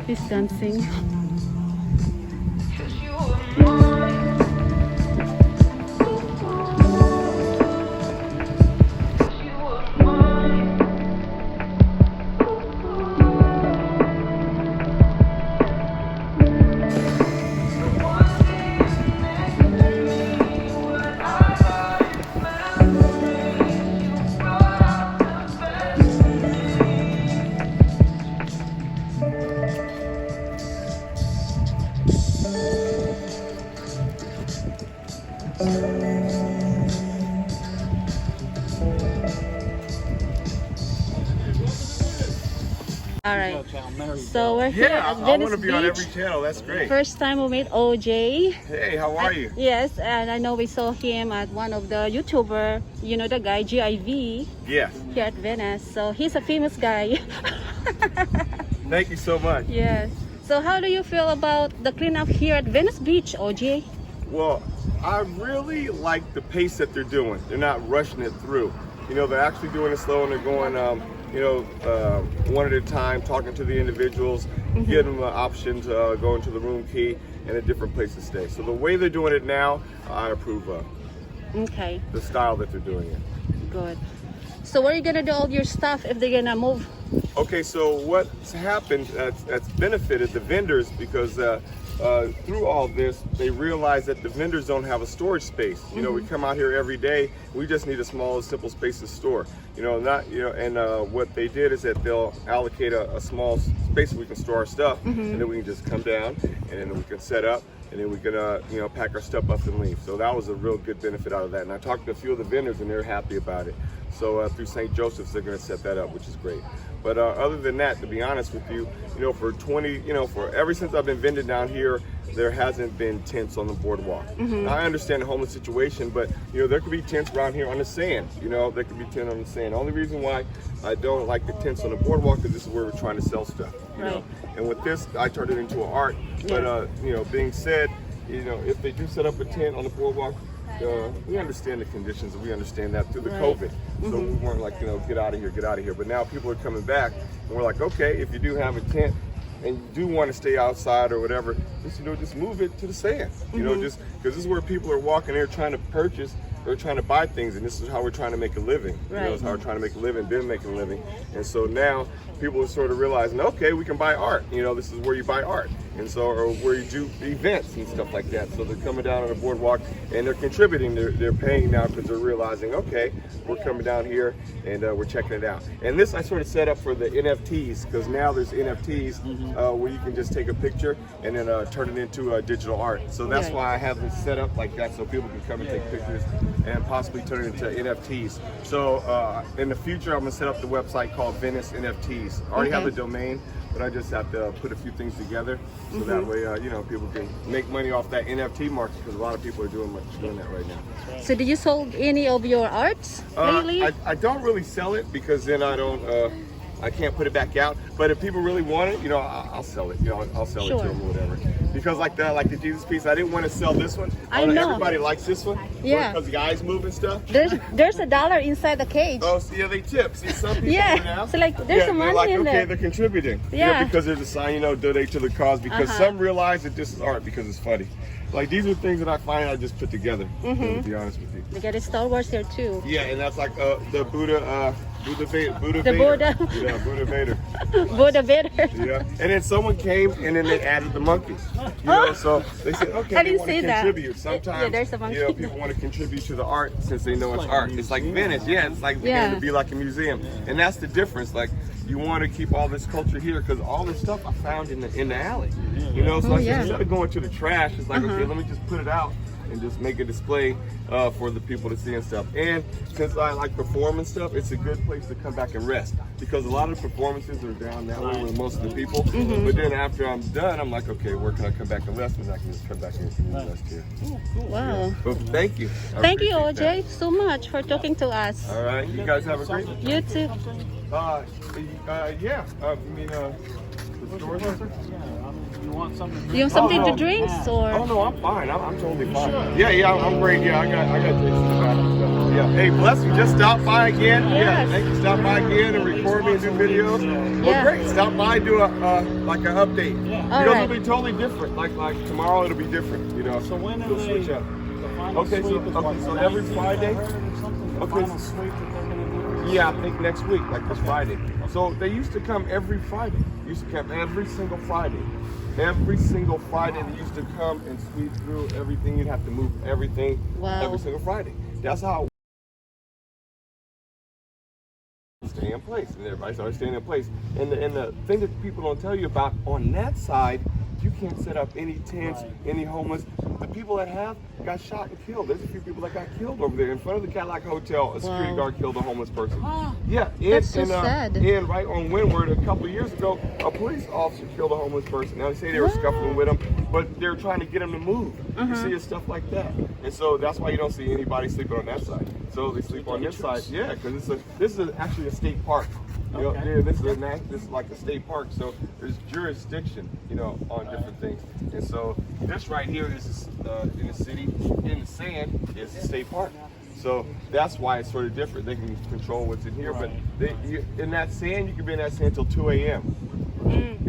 He's dancing. All right, so we're here at Venice Beach. I want to be on every channel. That's great. First time we meet OJ. Hey, how are you? Yes, and I know we saw him at one of the YouTuber, you know the guy GIV. Yes. Here at Venice, so he's a famous guy. Thank you so much. Yes. So how do you feel about the cleanup here at Venice Beach, OJ? Well, I really like the pace that they're doing. They're not rushing it through. You know, they're actually doing it slow and they're going, one at a time, talking to the individuals, giving them options, going to the room key and a different place to stay. So the way they're doing it now, I approve of. Okay. The style that they're doing it. Good. So where are you gonna do all your stuff if they're gonna move? Okay, so what's happened that's benefited the vendors because through all this, they realize that the vendors don't have a storage space. You know, we come out here every day. We just need a small, simple space to store. What they did is that they'll allocate a small space where we can store our stuff, and then we can just come down, and then we can set up, and then we can, pack our stuff up and leave. So that was a real good benefit out of that. And I talked to a few of the vendors, and they're happy about it. So through St. Joseph's, they're going to set that up, which is great. But other than that, to be honest with you, for ever since I've been vending down here, there hasn't been tents on the boardwalk. Now, I understand the homeless situation, but there could be tents around here on the sand. There could be tents on the sand. The only reason why I don't like the tents on the boardwalk is this is where we're trying to sell stuff. Right. And with this, I turned it into an art. But being said, if they do set up a tent on the boardwalk, we understand the conditions, and we understand that through the COVID. So we weren't like, get out of here, get out of here. But now people are coming back, and we're like, okay, if you do have a tent and you do want to stay outside or whatever, just move it to the sand. Just because this is where people are walking there trying to purchase or trying to buy things, and this is how we're trying to make a living. Right. It's how we're trying to make a living, been making a living. And so now people are sort of realizing, okay, we can buy art. This is where you buy art. And so, or where you do events and stuff like that. So they're coming down on the boardwalk and they're contributing. They're paying now because they're realizing, okay, we're coming down here and we're checking it out. And this I sort of set up for the NFTs, because now there's NFTs where you can just take a picture and then turn it into digital art. So that's why I have it set up like that, so people can come and take pictures and possibly turn it into NFTs. So in the future, I'm gonna set up the website called Venice NFTs. I already have the domain, but I just have to put a few things together so that way, people can make money off that NFT market, because a lot of people are doing that right now. So did you sold any of your arts lately? I don't really sell it because then I can't put it back out. But if people really want it, I'll sell it. I'll sell it to them or whatever. Because like the Jesus piece, I didn't want to sell this one. I know. Everybody likes this one. Yeah. Because the eyes move and stuff. There's $1 inside the cage. Oh, so they tip. See, some people now. So like there's some money like, in okay, there. they're contributing. Yeah. Because there's a sign, donate to the cause. Because some realize that this is art because it's funny. Like these are things that I find I just put together. To be honest with you. They got a Star Wars there too. Yeah, and that's like the Buddha. Buddha Vader. Yeah, Buddha Vader. Buddha Vader. Yeah, and then someone came and then they added the monkey. So they said, okay, I they didn't want to see that. contribute. Sometimes, there's a monkey. people want to contribute to the art since they know it's art. It's like Venice. Yeah, it's like beginning to be like a museum, and that's the difference. Like you want to keep all this culture here because all this stuff I found in the alley. So instead of going to the trash, it's like okay, let me just put it out. and just make a display for the people to see and stuff. And since I like performing stuff, it's a good place to come back and rest, because a lot of performances are down that way with most of the people. But then after I'm done, I'm like, okay, where can I come back and rest? And I can just come back and rest here. Wow. But thank you. I Thank you, appreciate OJ, so much for talking to us. that. All right, you guys have a great. You too. Yeah. I mean, the stores. You want something to drink? You want something to no. drink or? Oh no, I'm fine. I'm totally fine. Yeah, I'm great. Yeah, I got drinks in the back and stuff. Yeah. Hey, bless you. Just stop by again. Yes. Yeah. Thank you. Stop by again and record me and do videos. Well, Yeah. great. Stop by, do a like an update. All It'll right. be totally different. Like tomorrow, it'll be different. You know. So when are It'll they? switch up. The final Okay, so- sweep is okay, what, so the every 19th, Friday? I heard, or something? The Okay. final sweep that they're gonna do. Yeah, I think next week, like this Friday. So they used to come every Friday. Used to come every single Friday. Every single Friday they used to come and sweep through everything. You'd have to move everything Wow. every single Friday. That's how it stay in place, and everybody started staying in place. And the thing that people don't tell you about on that side, you can't set up any tents, any homeless. The people that have got shot and killed. There's a few people that got killed over there in front of the Cadillac Hotel. A security Wow. guard killed a homeless person. Ah. Yeah, That's so sad. And right on Windward a couple of years ago, a police officer killed a homeless person. Now they say they were Wow. scuffling with him, but they were trying to get him to move. You see it's stuff like that, and so that's why you don't see anybody sleeping on that side. So they sleep on this side, yeah, because this is actually a state park. You know, Okay. yeah, this is like a state park, so there's jurisdiction, you know, on different things. And so this right here is in the city, in the sand is the state park. So that's why it's sort of different. They can control what's in here, but in that sand, you can be in that sand till 2 a.m.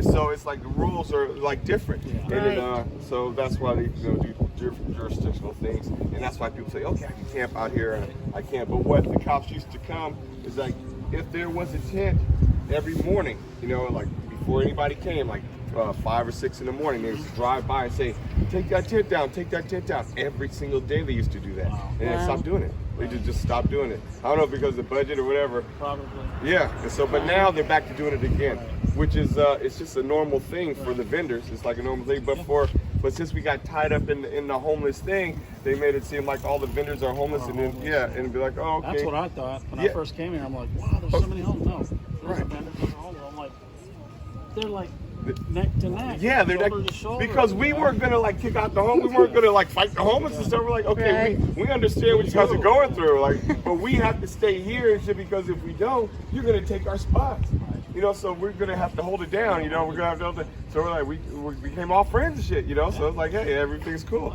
So it's like the rules are like different, and then, so that's why they do jurisdictional things, and that's why people say, okay, I can camp out here, and I can't. But what the cops used to come is like, if there was a tent every morning, you know, like before anybody came, like 5 or 6 in the morning, they would drive by and say, take that tent down, take that tent down. Every single day they used to do that, and they stopped doing it. They just stopped doing it. I don't know if because of the budget or whatever. Probably. Yeah, and so, but now they're back to doing it again, which is it's just a normal thing for the vendors. It's like a normal thing, but since we got tied up in the homeless thing, they made it seem like all the vendors are homeless, and then and it'd be like, oh, okay. That's what I thought when I first came here. I'm like, wow, there's so many homes. No, there's a vendor, there's a homeless. I'm like, they're like neck to neck. Yeah, they're shoulder like, to shoulder. because we weren't gonna like kick out the home. We weren't gonna like fight the homeless and stuff. We're like, okay, we understand what you guys are going through, like, but we have to stay here and shit, because if we don't, you're gonna take our spots. You know, so we're gonna have to hold it down. You know, we're gonna have to hold it. So we're like, we became all friends and shit. You know, so it's like, hey, everything's cool.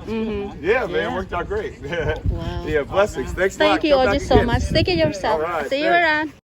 Yeah, man, it worked out great. Wow. Yeah, blessings. Thanks a lot. Thank you, Come back OJ, so again. much. Take care of yourself. All right, See you thanks. around.